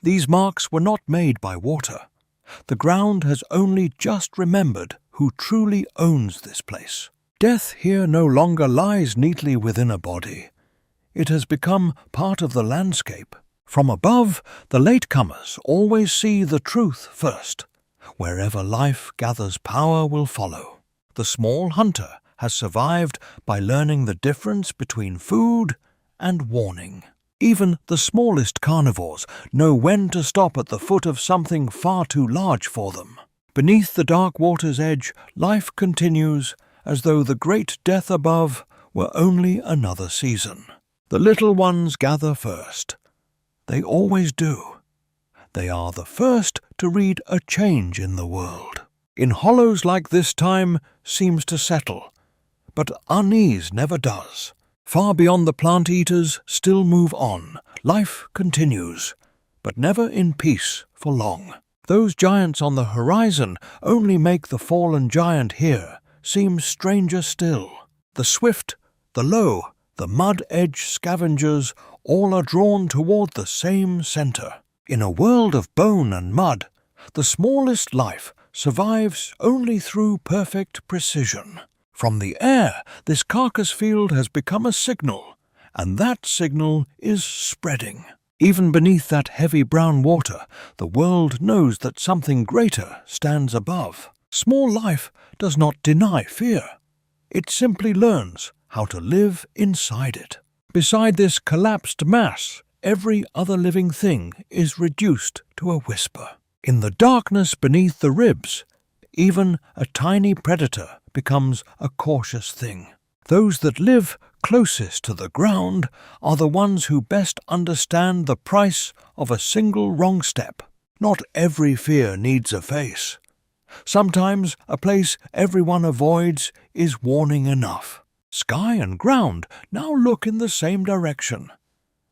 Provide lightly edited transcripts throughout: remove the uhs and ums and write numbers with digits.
These marks were not made by water. The ground has only just remembered who truly owns this place. Death here no longer lies neatly within a body. It has become part of the landscape. From above, the latecomers always see the truth first. Wherever life gathers power will follow. The small hunter has survived by learning the difference between food and warning. Even the smallest carnivores know when to stop at the foot of something far too large for them. Beneath the dark water's edge, life continues as though the great death above were only another season. The little ones gather first. They always do. They are the first to read a change in the world. In hollows like this, time seems to settle, but unease never does. Far beyond the plant-eaters still move on. Life continues, but never in peace for long. Those giants on the horizon only make the fallen giant here seem stranger still. The swift, the low, the mud-edge scavengers all are drawn toward the same center. In a world of bone and mud, the smallest life survives only through perfect precision. From the air, this carcass field has become a signal, and that signal is spreading. Even beneath that heavy brown water, the world knows that something greater stands above. Small life does not deny fear. It simply learns how to live inside it. Beside this collapsed mass, every other living thing is reduced to a whisper. In the darkness beneath the ribs, even a tiny predator becomes a cautious thing. Those that live closest to the ground are the ones who best understand the price of a single wrong step. Not every fear needs a face. Sometimes a place everyone avoids is warning enough. Sky and ground now look in the same direction.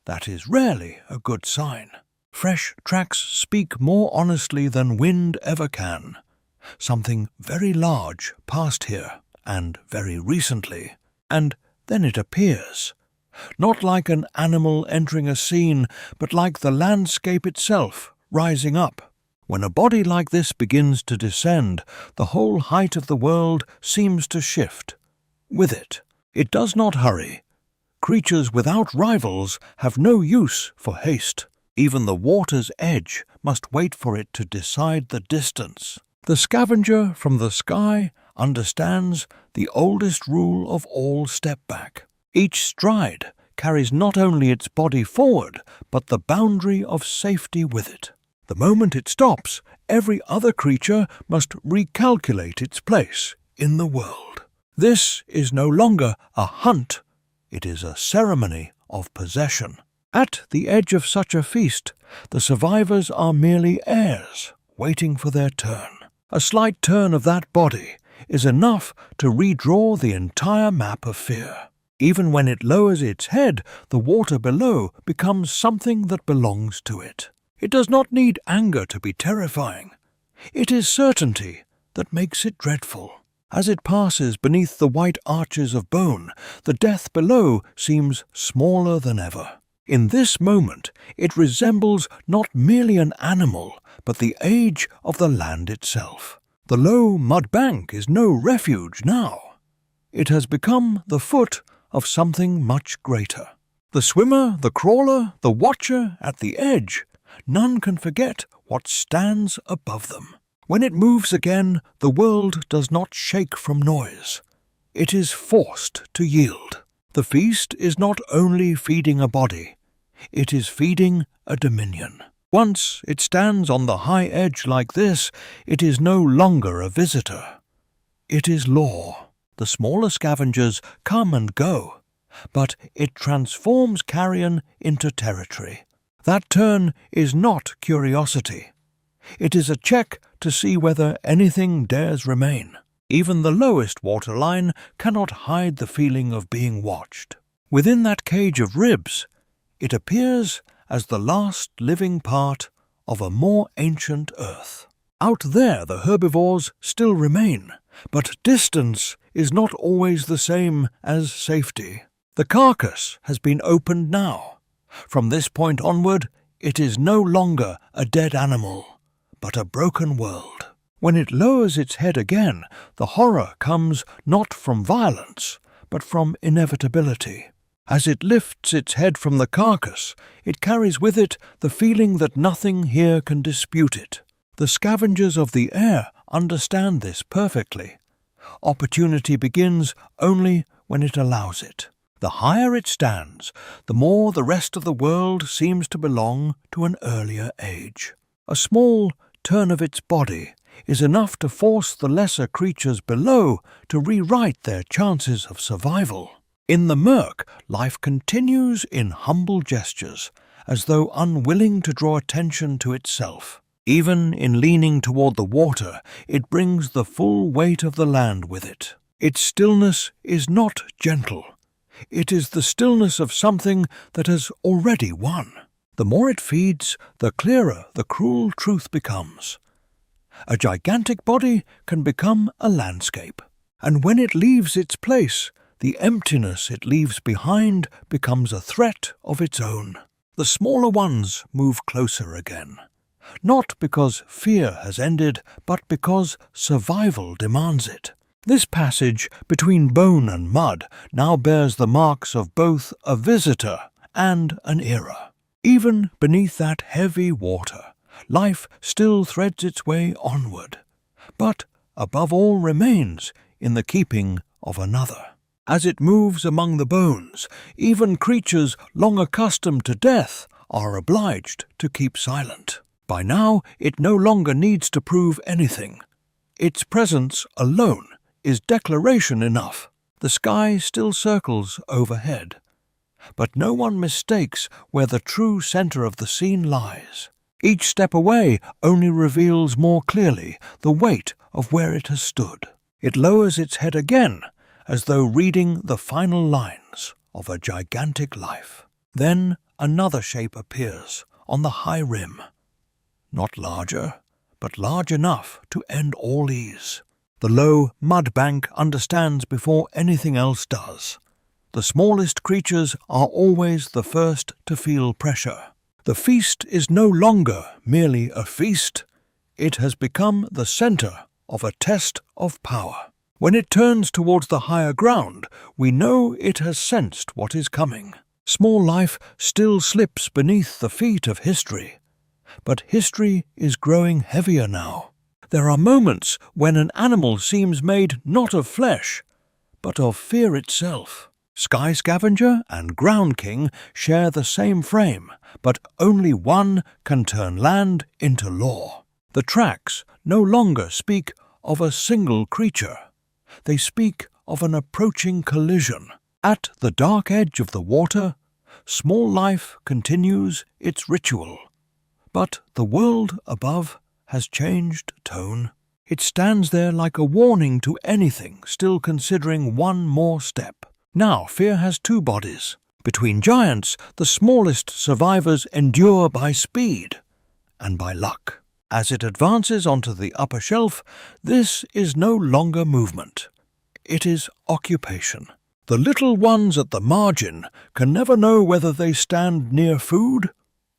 That is rarely a good sign. Fresh tracks speak more honestly than wind ever can. Something very large passed here, and very recently, and then it appears. Not like an animal entering a scene, but like the landscape itself rising up. When a body like this begins to descend, the whole height of the world seems to shift. With it, it does not hurry. Creatures without rivals have no use for haste. Even the water's edge must wait for it to decide the distance. The scavenger from the sky understands the oldest rule of all step back. Each stride carries not only its body forward, but the boundary of safety with it. The moment it stops, every other creature must recalculate its place in the world. This is no longer a hunt, it is a ceremony of possession. At the edge of such a feast, the survivors are merely heirs, waiting for their turn. A slight turn of that body is enough to redraw the entire map of fear. Even when it lowers its head, the water below becomes something that belongs to it. It does not need anger to be terrifying. It is certainty that makes it dreadful. As it passes beneath the white arches of bone, the death below seems smaller than ever. In this moment, it resembles not merely an animal, but the age of the land itself. The low mud bank is no refuge now. It has become the foot of something much greater. The swimmer, the crawler, the watcher at the edge, none can forget what stands above them. When it moves again, the world does not shake from noise. It is forced to yield. The feast is not only feeding a body, it is feeding a dominion. Once it stands on the high edge like this, it is no longer a visitor. It is law. The smaller scavengers come and go, but it transforms carrion into territory. That turn is not curiosity. It is a check to see whether anything dares remain. Even the lowest waterline cannot hide the feeling of being watched. Within that cage of ribs, it appears as the last living part of a more ancient earth. Out there the herbivores still remain, but distance is not always the same as safety. The carcass has been opened now. From this point onward, it is no longer a dead animal, but a broken world. When it lowers its head again, the horror comes not from violence, but from inevitability. As it lifts its head from the carcass, it carries with it the feeling that nothing here can dispute it. The scavengers of the air understand this perfectly. Opportunity begins only when it allows it. The higher it stands, the more the rest of the world seems to belong to an earlier age. A small turn of its body is enough to force the lesser creatures below to rewrite their chances of survival. In the murk, life continues in humble gestures, as though unwilling to draw attention to itself. Even in leaning toward the water, it brings the full weight of the land with it. Its stillness is not gentle. It is the stillness of something that has already won. The more it feeds, the clearer the cruel truth becomes. A gigantic body can become a landscape, and when it leaves its place, the emptiness it leaves behind becomes a threat of its own. The smaller ones move closer again, not because fear has ended, but because survival demands it. This passage between bone and mud now bears the marks of both a visitor and an era. Even beneath that heavy water, life still threads its way onward, but above all remains in the keeping of another. As it moves among the bones, even creatures long accustomed to death are obliged to keep silent. By now, it no longer needs to prove anything. Its presence alone is declaration enough. The sky still circles overhead, but no one mistakes where the true center of the scene lies. Each step away only reveals more clearly the weight of where it has stood. It lowers its head again, as though reading the final lines of a gigantic life. Then another shape appears on the high rim. Not larger, but large enough to end all ease. The low mud bank understands before anything else does. The smallest creatures are always the first to feel pressure. The feast is no longer merely a feast. It has become the center of a test of power. When it turns towards the higher ground, we know it has sensed what is coming. Small life still slips beneath the feet of history, but history is growing heavier now. There are moments when an animal seems made not of flesh, but of fear itself. Sky Scavenger and Ground King share the same frame, but only one can turn land into law. The tracks no longer speak of a single creature. They speak of an approaching collision. At the dark edge of the water, small life continues its ritual. But the world above has changed tone. It stands there like a warning to anything still considering one more step. Now fear has two bodies. Between giants, the smallest survivors endure by speed and by luck. As it advances onto the upper shelf, this is no longer movement. It is occupation. The little ones at the margin can never know whether they stand near food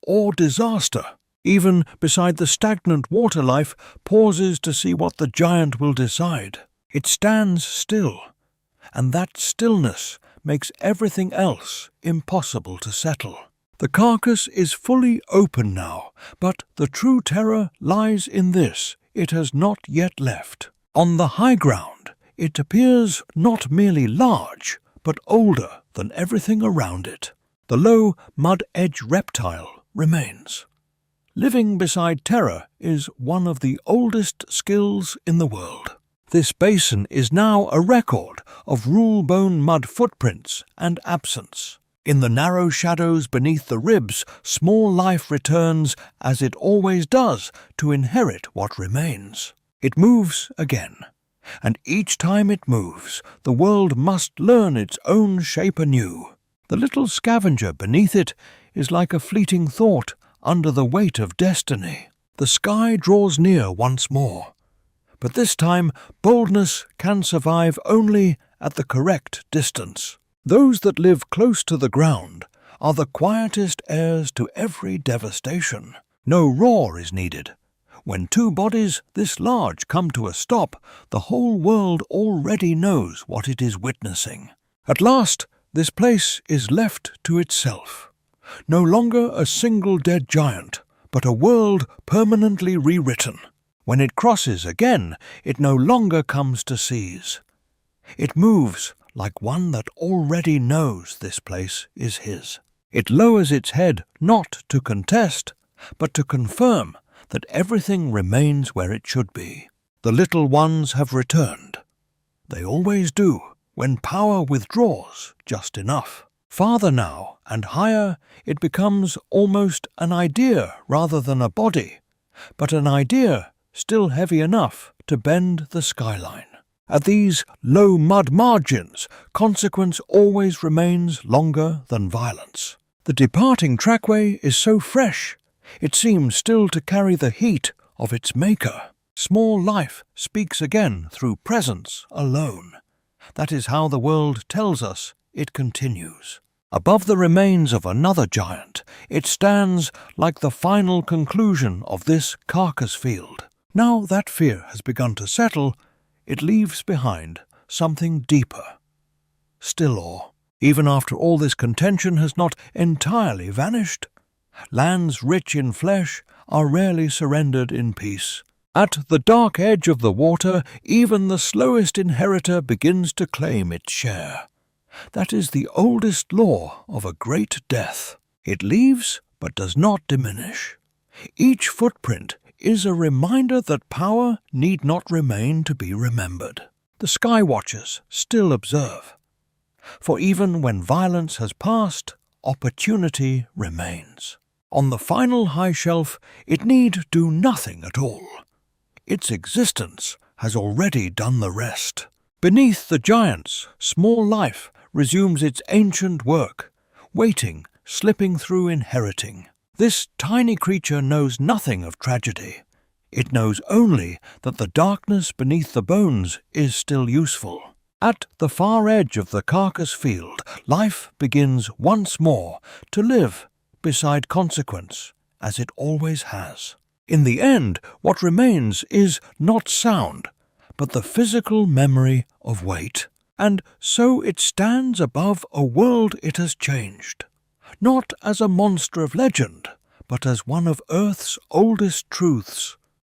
or disaster. Even beside the stagnant water, life pauses to see what the giant will decide. It stands still, and that stillness makes everything else impossible to settle. The carcass is fully open now, but the true terror lies in this: it has not yet left. On the high ground, it appears not merely large, but older than everything around it. The low, mud-edged reptile remains. Living beside terror is one of the oldest skills in the world. This basin is now a record of rule-bone mud footprints and absence. In the narrow shadows beneath the ribs, small life returns, as it always does, to inherit what remains. It moves again, and each time it moves, the world must learn its own shape anew. The little scavenger beneath it is like a fleeting thought under the weight of destiny. The sky draws near once more, but this time boldness can survive only at the correct distance. Those that live close to the ground are the quietest heirs to every devastation. No roar is needed. When two bodies this large come to a stop, the whole world already knows what it is witnessing. At last, this place is left to itself. No longer a single dead giant, but a world permanently rewritten. When it crosses again, it no longer comes to seize. It moves like one that already knows this place is his. It lowers its head not to contest, but to confirm that everything remains where it should be. The little ones have returned. They always do, when power withdraws just enough. Farther now and higher, it becomes almost an idea rather than a body, but an idea still heavy enough to bend the skyline. At these low mud margins, consequence always remains longer than violence. The departing trackway is so fresh, it seems still to carry the heat of its maker. Small life speaks again through presence alone. That is how the world tells us it continues. Above the remains of another giant, it stands like the final conclusion of this carcass field. Now that fear has begun to settle, it leaves behind something deeper. Still awe. Even after all this contention has not entirely vanished. Lands rich in flesh are rarely surrendered in peace. At the dark edge of the water, even the slowest inheritor begins to claim its share. That is the oldest law of a great death. It leaves, but does not diminish. Each footprint is a reminder that power need not remain to be remembered. The sky watchers still observe. For even when violence has passed, opportunity remains. On the final high shelf, it need do nothing at all. Its existence has already done the rest. Beneath the giants, small life resumes its ancient work, waiting, slipping through inheriting. This tiny creature knows nothing of tragedy. It knows only that the darkness beneath the bones is still useful. At the far edge of the carcass field, life begins once more to live beside consequence, as it always has. In the end, what remains is not sound, but the physical memory of weight. And so it stands above a world it has changed, not as a monster of legend, but as one of Earth's oldest truths,